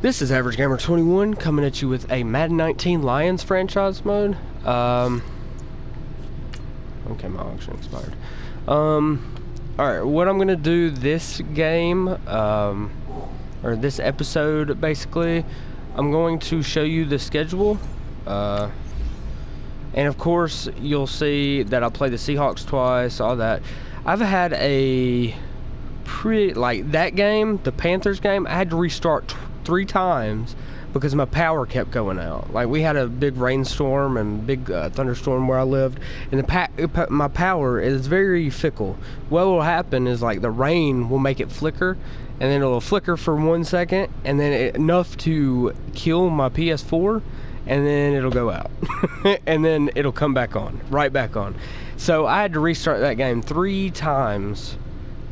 This is Average Gamer 21 coming at you with a Madden 19 Lions franchise mode. Okay, my auction expired. Alright, what I'm gonna do this game, or this episode basically, I'm going to show you the schedule. And of course, you'll see that I played the Seahawks twice, all that. I've had a pretty, like that game, the Panthers game, I had to restart 3 times because my power kept going out. Like, we had a big rainstorm and big thunderstorm where I lived, and my power is very fickle. What will happen is, like, the rain will make it flicker, and then it'll flicker for 1 second, and then enough to kill my PS4, and then it'll go out. And then it'll come back on, right back on. So I had to restart that game 3 times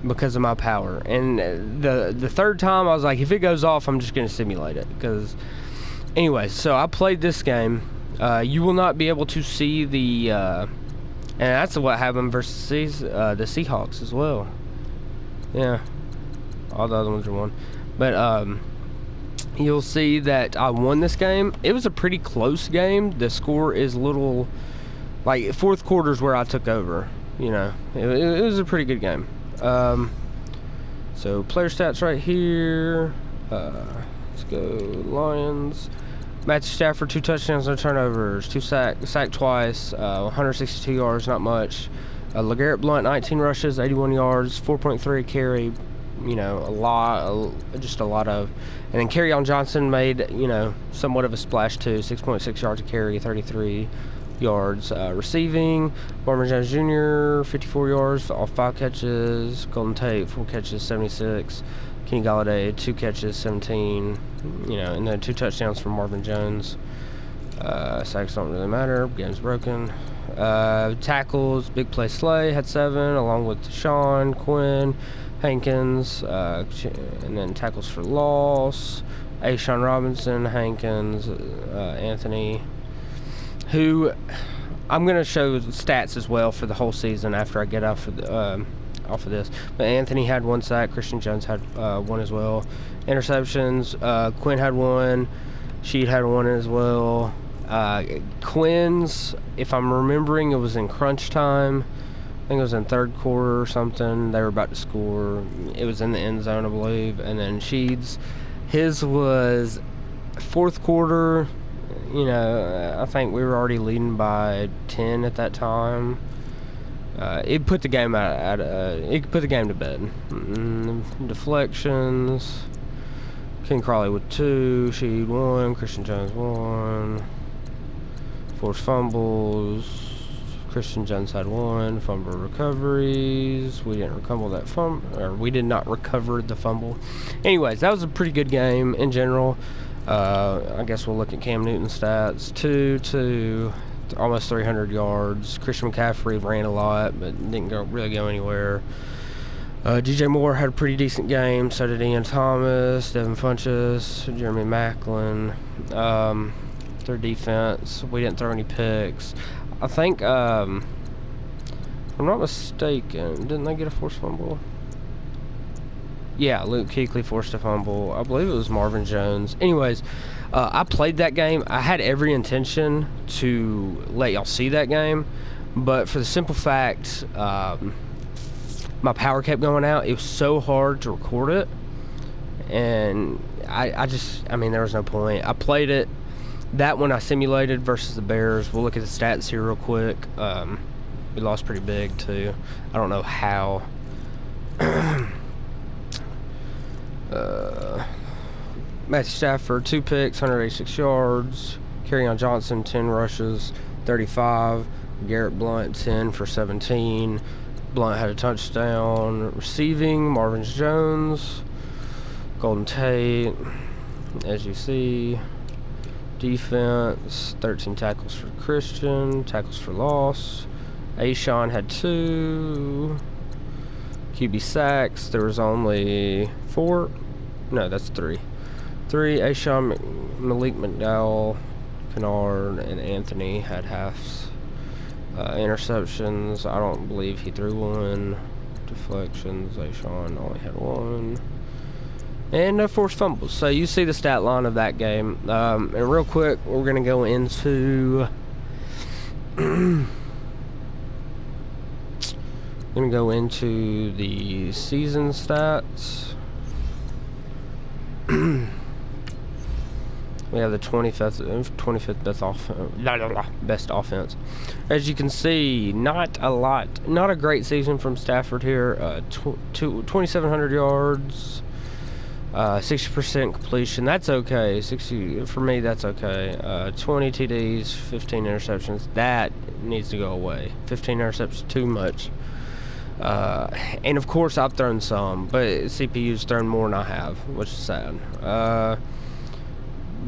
because of my power, and the third time I was like, if it goes off, I'm just gonna simulate it. Because anyway, so I played this game. You will not be able to see the and that's what happened versus the Seahawks as well. Yeah, all the other ones are won, but you'll see that I won this game. It was a pretty close game. The score is little, like, fourth quarter's where I took over. You know, it was a pretty good game. So player stats right here. Let's go Lions. Matthew Stafford, 2 touchdowns, no turnovers, 2 sacked twice, 162 yards, not much. LeGarrette Blount, 19 rushes, 81 yards, 4.3 carry. You know, just a lot of. And then Kerryon Johnson made, you know, somewhat of a splash too. 6.6 yards a carry, 33 yards. Receiving, Marvin Jones Jr., 54 yards off 5 catches. Golden Tate, 4 catches, 76. Kenny Galladay, 2 catches, 17. You know, and then 2 touchdowns from Marvin Jones. Sacks don't really matter. Game's broken. Tackles, Big Play Slay had 7, along with Sean, Quinn, Hankins, and then tackles for loss. Sean Robinson, Hankins, Anthony, who I'm going to show stats as well for the whole season after I get off of this. But Anthony had 1 sack. Christian Jones had 1 as well. Interceptions, Quinn had 1. Sheed had 1 as well. Quinn's, if I'm remembering, it was in crunch time. I think it was in 3rd quarter or something. They were about to score. It was in the end zone, I believe. And then Sheed's, his was 4th quarter. You know, I think we were already leading by 10 at that time. It put the game it put the game to bed. Deflections. Ken Crawley with 2, Sheed 1, Christian Jones 1. Forced fumbles. Christian Jones had 1. Fumble recoveries. We didn't recover that we did not recover the fumble. Anyways, that was a pretty good game in general. I guess we'll look at Cam Newton's stats. 2 almost 300 yards. Christian McCaffrey ran a lot, but didn't really go anywhere. DJ Moore had a pretty decent game. So did Ian Thomas, Devin Funchess, Jeremy Maclin. Their defense, we didn't throw any picks. I think, if I'm not mistaken, didn't they get a forced fumble? Yeah, Luke Kuechly forced a fumble. I believe it was Marvin Jones. Anyways, I played that game. I had every intention to let y'all see that game, but for the simple fact, my power kept going out. It was so hard to record it, and I mean, there was no point. I played it. That one I simulated versus the Bears. We'll look at the stats here real quick. We lost pretty big, too. I don't know how. Matthew Stafford, 2 picks, 186 yards. Kerryon Johnson, 10 rushes, 35. Garrett Blount, 10 for 17. Blount had a touchdown. Receiving, Marvin Jones, Golden Tate, as you see. Defense, 13 tackles for Christian, tackles for loss. Sean had 2. QB sacks, there was only 4. No, that's 3. 3. Sean, Malik McDowell, Kennard, and Anthony had halves. Interceptions, I don't believe he threw 1. Deflections, Sean only had 1. and no forced fumbles. So you see the stat line of that game. And real quick, we're going to go into the season stats. We have the 25th best offense. As you can see, not a great season from Stafford here. 2,700 yards, 60% completion. That's okay. 60 for me. That's okay. 20 TDs, 15 interceptions. That needs to go away. 15 interceptions, too much. And of course, I've thrown some, but CPU's thrown more than I have, which is sad.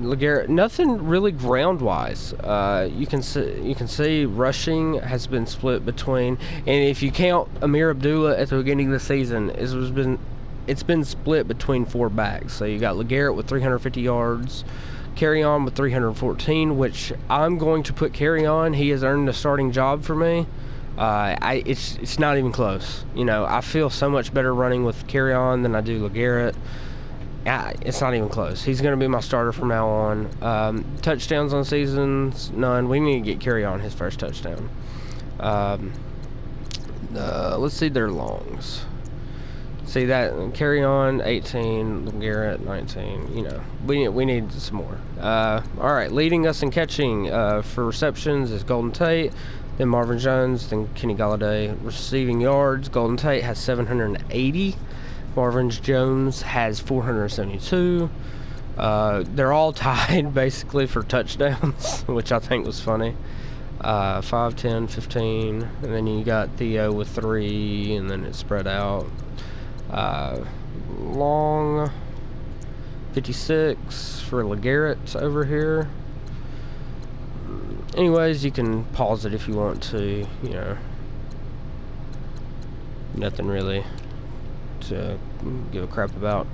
LeGarrette, nothing really ground-wise. You can see rushing has been split between, and if you count Amir Abdullah at the beginning of the season, it's been split between 4 backs. So you got LeGarrette with 350 yards, Carry On with 314, which I'm going to put Carry On. He has earned a starting job for me. It's not even close. You know, I feel so much better running with Carry On than I do LeGarrette. It's not even close. He's going to be my starter from now on. Touchdowns on seasons, none. We need to get Carry On his first touchdown. Let's see their longs. See that Carry On 18, Garrett 19. You know, we need some more. All right, leading us in catching for receptions is Golden Tate, then Marvin Jones, then Kenny Golladay. Receiving yards, Golden Tate has 780. Marvin Jones has 472. They're all tied basically for touchdowns, which I think was funny. 5, 10, 15, and then you got Theo with 3, and then it's spread out. Long 56 for LeGarrette over here. Anyways, you can pause it if you want to, you know. Nothing really to give a crap about.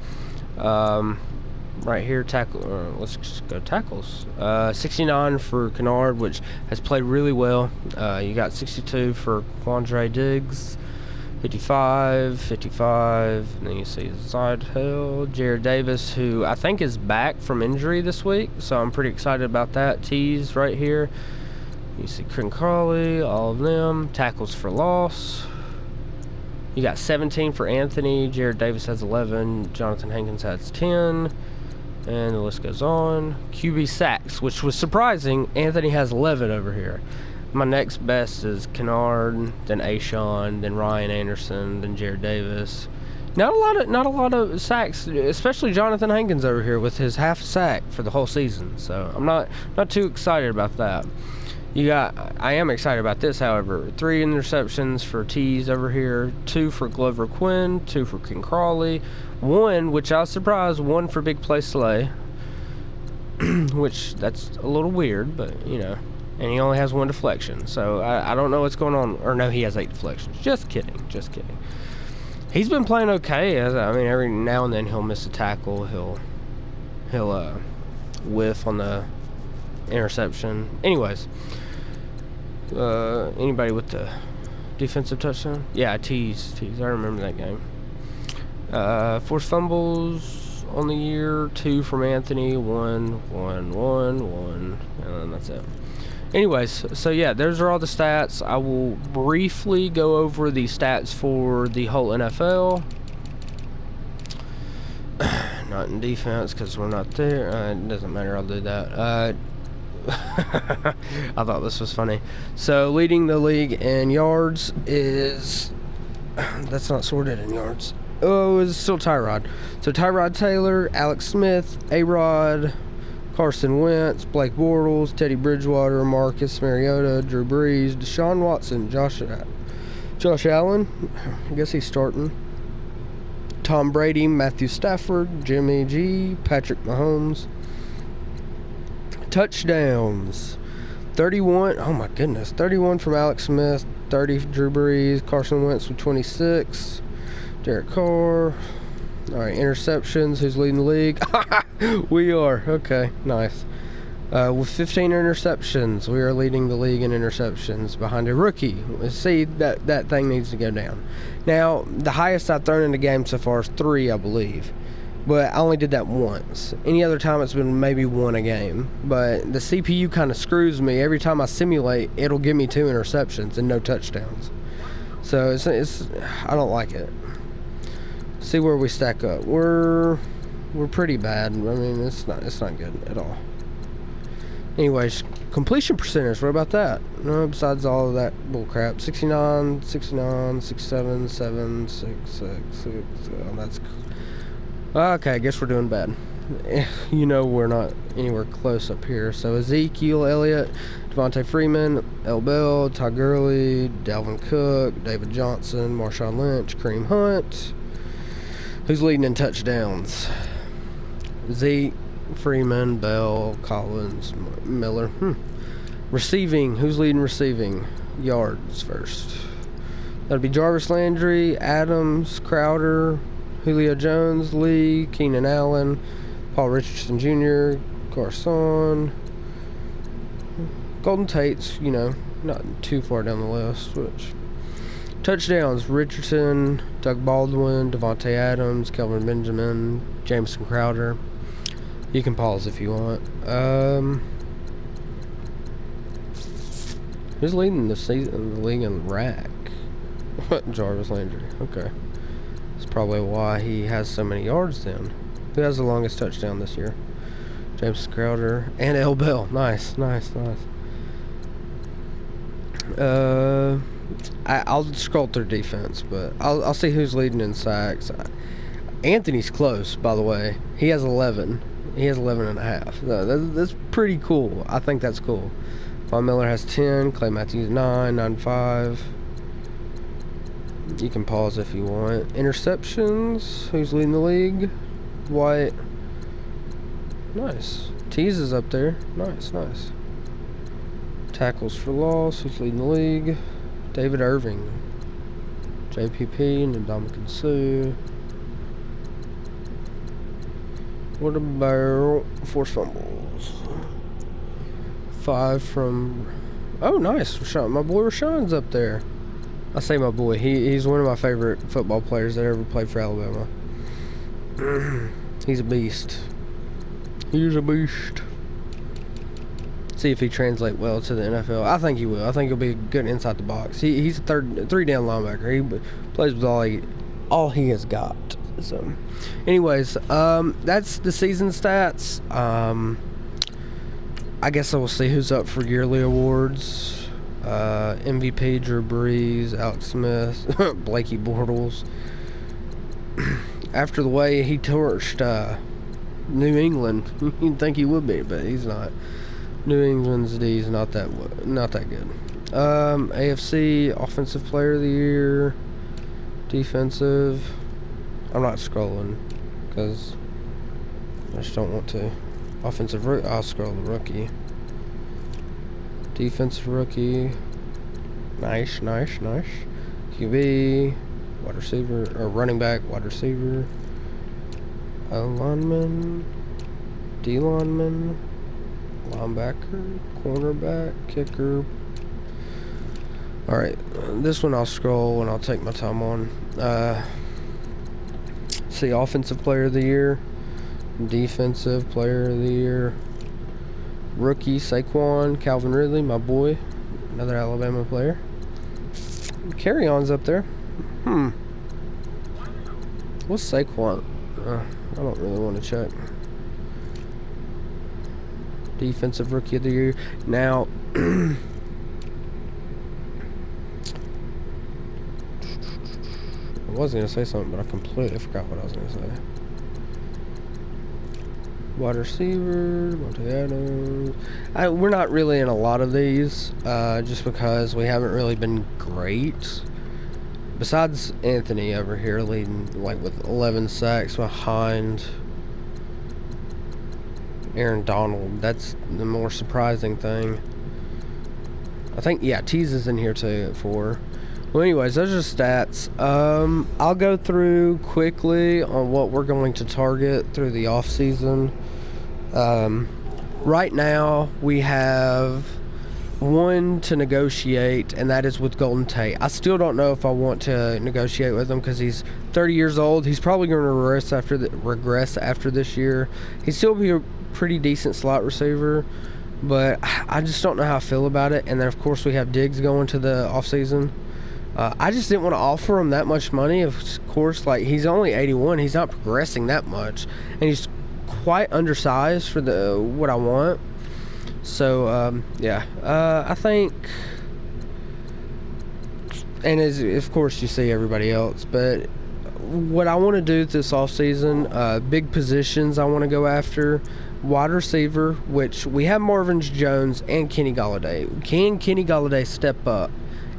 Right here, tackle. Let's just go tackles. 69 for Kennard, which has played really well. You got 62 for Quandre Diggs, 55, and then you see Zidhill, Jared Davis, who I think is back from injury this week, so I'm pretty excited about that. Tees right here. You see Crawley, all of them. Tackles for loss. You got 17 for Anthony. Jared Davis has 11. Jonathan Hankins has 10. And the list goes on. QB sacks, which was surprising. Anthony has 11 over here. My next best is Kennard, then Ashawn, then Ryan Anderson, then Jared Davis. Not a lot of sacks, especially Jonathan Hankins over here with his half sack for the whole season. So I'm not too excited about that. I am excited about this, however. 3 interceptions for Tees over here, 2 for Glover Quinn, 2 for King Crawley, 1, which I was surprised, 1 for Big Play Slay, which that's a little weird, but you know. And he only has 1 deflection, so I don't know what's going on. Or no, he has 8 deflections. Just kidding. He's been playing okay. I mean, every now and then he'll miss a tackle. He'll whiff on the interception. Anyways, anybody with the defensive touchdown? Yeah, Tees. I remember that game. Forced fumbles on the year, 2 from Anthony, 1, and then that's it. Anyways, so yeah, those are all the stats. I will briefly go over the stats for the whole NFL. Not in defense because we're not there. It doesn't matter, I'll do that. I thought this was funny. So leading the league in yards is... That's not sorted in yards. Oh, it's still Tyrod. So Tyrod Taylor, Alex Smith, A-Rod, Carson Wentz, Blake Bortles, Teddy Bridgewater, Marcus Mariota, Drew Brees, Deshaun Watson, Josh Allen, I guess he's starting, Tom Brady, Matthew Stafford, Jimmy G, Patrick Mahomes. Touchdowns, 31, oh my goodness, 31 from Alex Smith, 30 for Drew Brees, Carson Wentz with 26, Derek Carr. All right, interceptions. Who's leading the league? We are. Okay, nice. With 15 interceptions, we are leading the league in interceptions behind a rookie. See, that thing needs to go down. Now, the highest I've thrown in the game so far is 3, I believe. But I only did that once. Any other time it's been maybe one a game. But the CPU kind of screws me. Every time I simulate, it'll give me 2 interceptions and no touchdowns. So it's I don't like it. See where we stack up. We're pretty bad. I mean, it's not good at all. Anyways, completion percentage, what about that? No, besides all of that bullcrap. 69, 67, 7, 6, 6. Oh, that's okay. I guess we're doing bad. You know, we're not anywhere close up here. So Ezekiel Elliott, Devontae Freeman, L. Bell, Todd Gurley, Dalvin Cook, David Johnson, Marshawn Lynch, Kareem Hunt. Who's leading in touchdowns? Zeke, Freeman, Bell, Collins, Miller. Receiving. Who's leading receiving? Yards first. That'd be Jarvis Landry, Adams, Crowder, Julio Jones, Lee, Keenan Allen, Paul Richardson Jr., Carson, Golden Tate's, you know, not too far down the list. Which touchdowns: Richardson, Doug Baldwin, Devontae Adams, Kelvin Benjamin, Jameson Crowder. You can pause if you want. Who's leading the season? The league in rack? Jarvis Landry. Okay, that's probably why he has so many yards. Then, who has the longest touchdown this year? Jameson Crowder and L. Bell. Nice. I'll scroll through defense, but I'll see who's leading in sacks. Anthony's close, by the way. He has 11. He has 11 and a half. So that's pretty cool. I think that's cool. Von Miller has 10. Clay Matthews 9, 9-5. You can pause if you want. Interceptions. Who's leading the league? White. Nice. Tease is up there. Nice. Tackles for loss. Who's leading the league? David Irving. JPP and Ndamukong Suh. What about forced fumbles? 5 from... Oh, nice. Rashawn. My boy Rashawn's up there. I say my boy. He's one of my favorite football players that ever played for Alabama. He's a beast. He's a beast. See if he translates well to the NFL. I think he will. I think he'll be good inside the box. He's a 3-down linebacker. He plays with all he has got. So, anyways, that's the season stats. I guess I will see who's up for yearly awards. MVP Drew Brees, Alex Smith, Blakey Bortles. After the way he torched New England, you'd think he would be, but he's not. New England's D is not that good. AFC Offensive Player of the Year, Defensive. I'm not scrolling because I just don't want to. Offensive rookie. I'll scroll the rookie. Defensive rookie. Nice. QB, wide receiver, or running back, wide receiver. Lineman, D lineman, linebacker, cornerback, kicker. Alright, this one I'll scroll and I'll take my time on. See, Offensive Player of the Year, Defensive Player of the Year, Rookie Saquon, Calvin Ridley, my boy, another Alabama player. Carry-on's up there. What's Saquon? I don't really want to check. Defensive Rookie of the Year. Now, I was going to say something, but I completely forgot what I was going to say. Wide receiver, Devontae Adams. We're not really in a lot of these, just because we haven't really been great. Besides Anthony over here leading with 11 sacks behind Aaron Donald. That's the more surprising thing. I think, yeah, Tease is in here too at 4. Well, anyways, those are stats. I'll go through quickly on what we're going to target through the off season. Right now we have one to negotiate, and that is with Golden Tate. I still don't know if I want to negotiate with him because he's 30 years old. He's probably going to regress after this year. He'd still be a pretty decent slot receiver, but I just don't know how I feel about it. And then, of course, we have Diggs going to the offseason. I just didn't want to offer him that much money. Of course, like, he's only 81. He's not progressing that much, and he's quite undersized for what I want. So, yeah, I think, and as of course you see everybody else, but what I want to do this offseason, big positions I want to go after, wide receiver, which we have Marvin Jones and Kenny Golladay. Can Kenny Golladay step up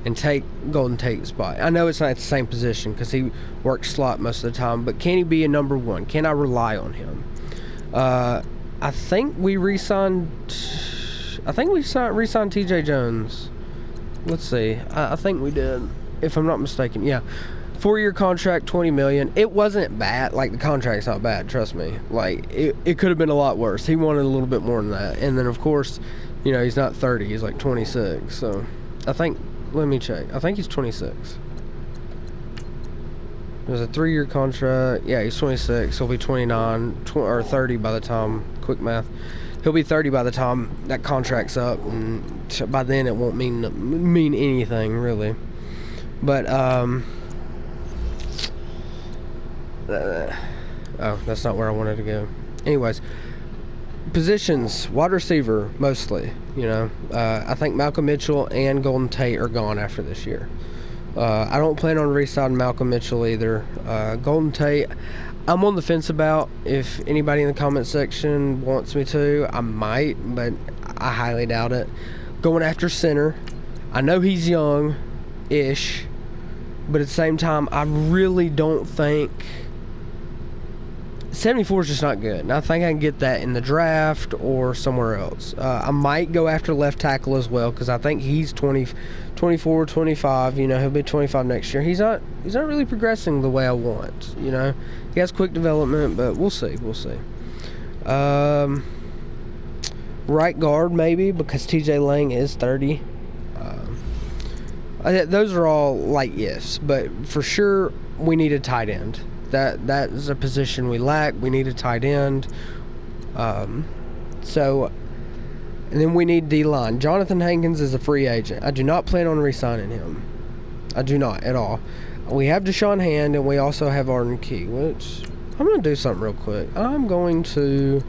and take Golden Tate's spot? I know it's not the same position because he works slot most of the time, but can he be a number one? Can I rely on him? I think we re-signed TJ Jones. Let's see. I think we did, if I'm not mistaken. Yeah. 4-year contract, $20 million. It wasn't bad. Like, the contract's not bad, trust me. Like, it could have been a lot worse. He wanted a little bit more than that. And then, of course, you know, he's not 30. He's like 26. So, I think, let me check. I think he's 26. It was a 3-year contract. Yeah, he's 26. He'll be 29 or 30 by the time, quick math. He'll be 30 by the time that contract's up, and by then it won't mean anything, really. But, oh, that's not where I wanted to go. Anyways, positions, wide receiver, mostly, you know. I think Malcolm Mitchell and Golden Tate are gone after this year. I don't plan on re-signing Malcolm Mitchell either. Golden Tate, I'm on the fence about. If anybody in the comment section wants me to, I might, but I highly doubt it. Going after center, I know he's young-ish, but at the same time, I really don't think 74 is just not good. And I think I can get that in the draft or somewhere else. I might go after left tackle as well because I think he's 24, 25. You know, he'll be 25 next year. He's not really progressing the way I want. You know, he has quick development, but we'll see. Right guard maybe because TJ Lang is 30. Those are all like ifs, but for sure we need a tight end. That is a position we lack. We need a tight end. So, and then we need D-line. Jonathan Hankins is a free agent. I do not plan on re-signing him. I do not at all. We have Deshaun Hand, and we also have Arden Key, which I'm going to do something real quick. I'm going to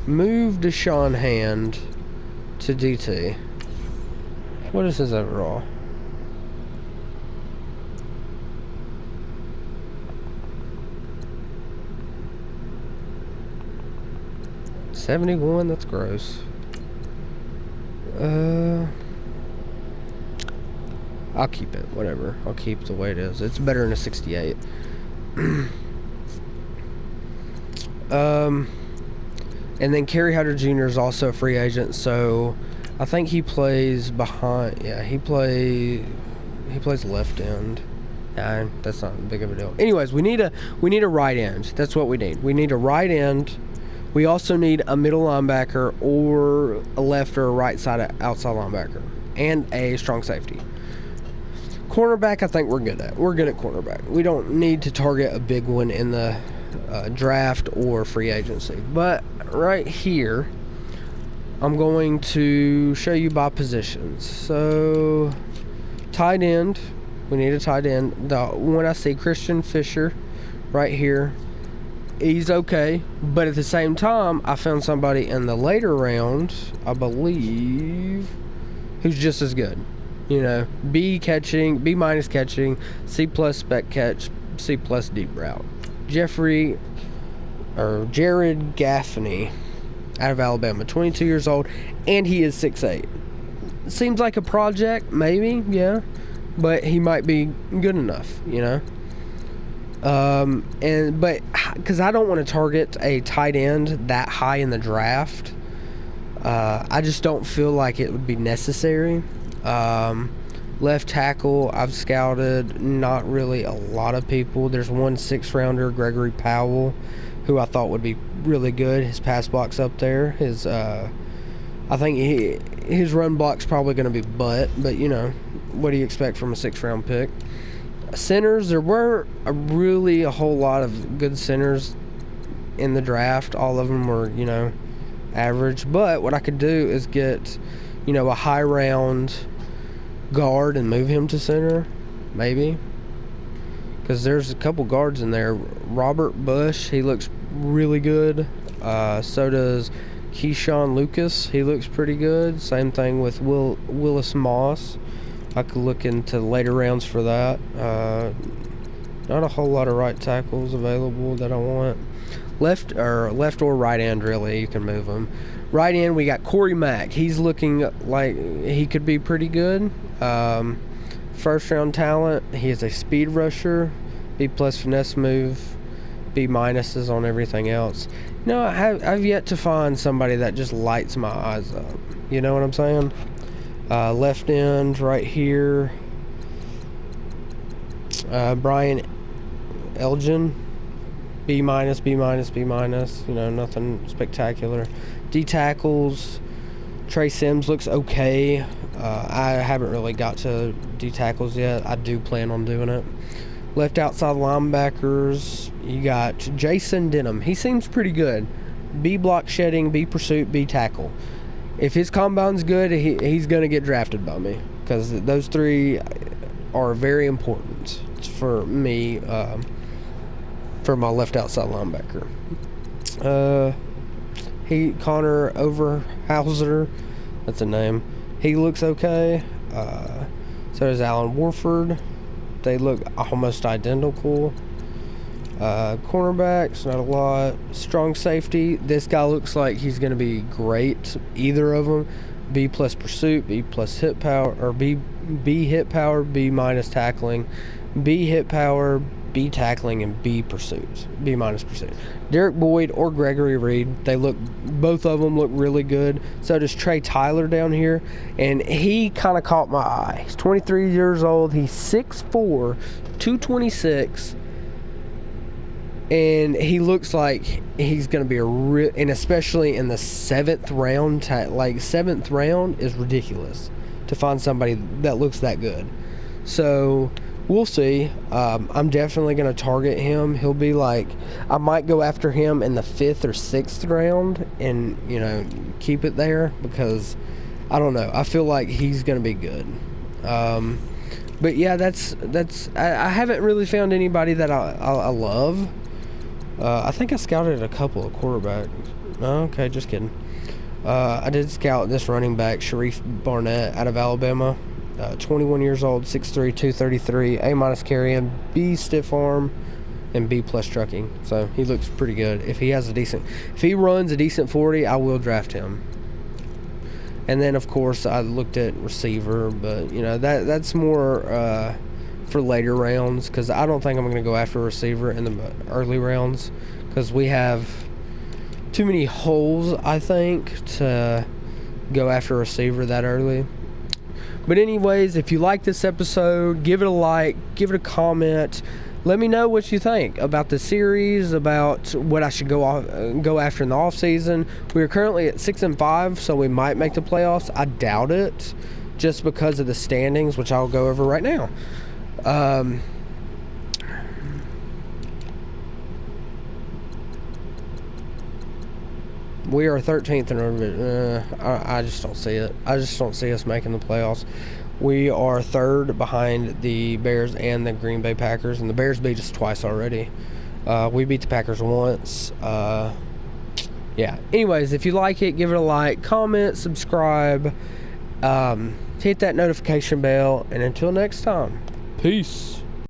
move Deshaun Hand to DT. What is his overall? $71, that's gross. I'll keep it, whatever. I'll keep the way it is. It's better than a 68. And then Kerry Hunter Jr. is also a free agent, so I think he plays behind. Yeah, he plays left end. Nah, that's not big of a deal. Anyways, we need a right end. That's what we need. We need a right end. We also need a middle linebacker or a left or a right side outside linebacker and a strong safety. Cornerback, I think we're good at. We're good at cornerback. We don't need to target a big one in the draft or free agency. But right here, I'm going to show you by positions. So, tight end. We need a tight end. The one I see, Christian Fisher, right here. He's okay, but at the same time, I found somebody in the later rounds, I believe, who's just as good. You know, B minus catching, C plus spec catch, C plus deep route. Jared Gaffney out of Alabama, 22 years old, and he is 6'8". Seems like a project, maybe, yeah, but he might be good enough, you know. But because I don't want to target a tight end that high in the draft, I just don't feel like it would be necessary. Left tackle, I've scouted not really a lot of people. There's one 6th-rounder, Gregory Powell, who I thought would be really good. His pass block's up there. His I think his run block's probably going to be butt, but you know, what do you expect from a 6th round pick? Centers, there weren't really a whole lot of good centers in the draft. All of them were, you know, average. But what I could do is get, you know, a high round guard and move him to center, maybe. Because there's a couple guards in there. Robert Bush, he looks really good. So does Keyshawn Lucas. He looks pretty good. Same thing with Willis Moss. I could look into later rounds for that. Not a whole lot of right tackles available that I want. Left or right end, really, you can move them. Right end, we got Corey Mack. He's looking like he could be pretty good. First round talent. He is a speed rusher. B+ finesse move. B- is on everything else. No, I've yet to find somebody that just lights my eyes up. You know what I'm saying? Left end right here. Brian Elgin. B-, B-, B-. You know, nothing spectacular. D tackles. Trey Sims looks okay. I haven't really got to D tackles yet. I do plan on doing it. Left outside linebackers, you got Jason Denham. He seems pretty good. B block shedding, B pursuit, B tackle. If his combine's good, he's going to get drafted by me, because those three are very important for me, for my left outside linebacker. Connor Overhauser, that's a name. He looks okay. So does Alan Warford. They look almost identical. Cornerbacks, not a lot. Strong safety. This guy looks like he's going to be great. Either of them. B+ pursuit, B+ hit power, or B hit power, B- tackling, B hit power, B tackling, and B pursuit, B- pursuit. Derek Boyd or Gregory Reed, both of them look really good. So does Trey Tyler down here, and he kind of caught my eye. He's 23 years old. He's 6'4", 226, and he looks like he's going to be and especially in the 7th round, 7th round is ridiculous to find somebody that looks that good. So we'll see. I'm definitely going to target him. He'll be like, I might go after him in the 5th or 6th round and, you know, keep it there, because I don't know. I feel like he's going to be good. But yeah, I haven't really found anybody that I love. I think I scouted a couple of quarterbacks. Oh, okay, just kidding. I did scout this running back, Sharif Barnett, out of Alabama. 21 years old, 6'3", 233, A- carrying, B stiff arm, and B+ trucking. So he looks pretty good. If he runs a decent 40, I will draft him. And then of course I looked at receiver, but you know, that's more for later rounds, because I don't think I'm going to go after a receiver in the early rounds, because we have too many holes, I think, to go after a receiver that early. But anyways, if you like this episode, give it a like, give it a comment. Let me know what you think about the series, about what I should go after in the off season. We are currently at 6-5, so we might make the playoffs. I doubt it, just because of the standings, which I'll go over right now. We are 13th in our division. I just don't see it. I just don't see us making the playoffs. We are 3rd behind the Bears and the Green Bay Packers, and the Bears beat us twice already. We beat the Packers once. Yeah. Anyways, if you like it, give it a like, comment, subscribe, hit that notification bell, and until next time, peace.